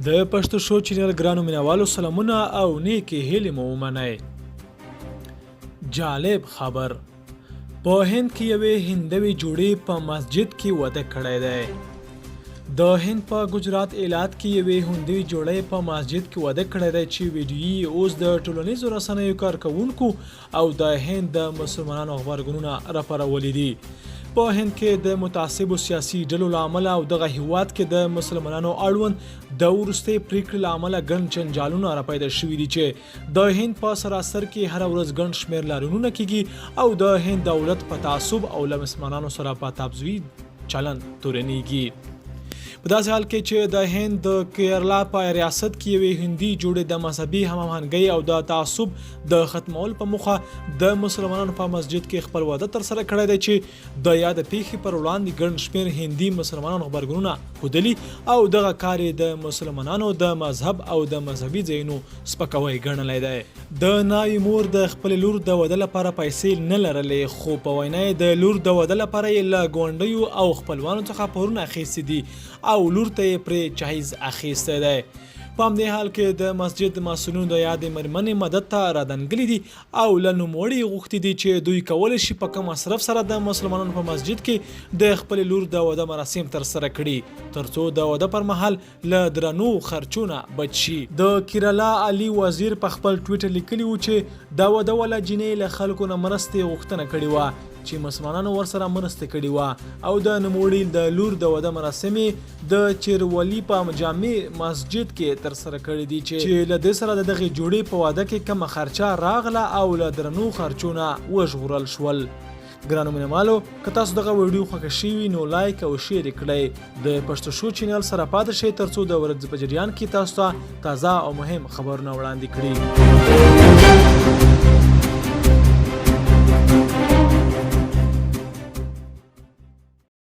د پښتو شو چینل ګرانو مینوالو سلامونه او نیکې هیلې مو ومنئ. جالب خبر، په هند کې یوې هندوې جوړې په مسجد کې واده کړی دی. د هند په ګجرات ایالت کې یوې هندوې جوړې په مسجد کې واده کړی دی چې ویډیو یې اوس د ټولنیزو رسنیو کارکوونکو او د هند د مسلمانانو غبرګونونه راپارولي دي. په هند کې د متعصبو سیاسي ډلو له امله او دغه هیواد کې د مسلمانانو اړوند د وروستۍ پریکړې له امله ګڼ جنجالونه راپیدا شوي دي چې د هند په سراسر کې هره ورځ ګڼ شمېر لاریونونه کیږي او د هند دولت په تعصب او له مسلمانانو سره په تبعیض چلند تورنیږي. په داسې حال کې چې د هند د کیرلا په ریاست کې یوې هندي جوړې د مذهبي هماهنګۍ او د تعصب د ختمولو په موخه د مسلمانانو په مسجد کې خپل واده ترسره کړی دی چې د یاد پیښې پر وړاندې ګڼ شمېر هندي مسلمانانو غبرګونونه ښودلي او دغه کار یې د مسلمانانو د مذهب او د مذهبي ځایونو سپکاوی ګڼلی دی. د ناوې مور د خپلې لور د واده لپاره پیسې نه لرلې، خو په وینا یې د لور د واده لپاره یې له ګاونډیو او خپلوانو څخه پورونه اخیستي دي او لور ته یې پرې جهیز اخیستی دی. په همدې حال کې د مسجد مسؤلینو د یادې مېرمنې مدد ته رادنګلي دي او له نوموړي غوښتي دي چې دوی کولی شي په کم مصرف سره د مسلمانانو په مسجد کې د خپلې لور د واده مراسم ترسره کړي ترڅو د واده پر مهال له درنو خرچونه بچ شي. د کیرلا علي وزیر په خپل ټویټر لیکلي و چې د واده والا جینۍ له خلکو نه مرستې غوښتنه کړې وه چې مسلمانانو ورسره مرسته کړې وه او د نوموړي د لور د واده مراسم د چیرولي په جامع مسجد کې ترسره کړي دي چې له دې سره د دغې جوړې په واده کې کمه خرچه راغله او له درنو خرچونه وژغورل شول. ګرانو مینوالو، که تاسو دغه ویډیو خوښه شوي نو لایک او شیر یې کړئ. د پښتو شو چینل سره پاتې شئ ترڅو د ورځ په جریان کې تاسو ته تازه او مهم خبرونه وړاندې کړي.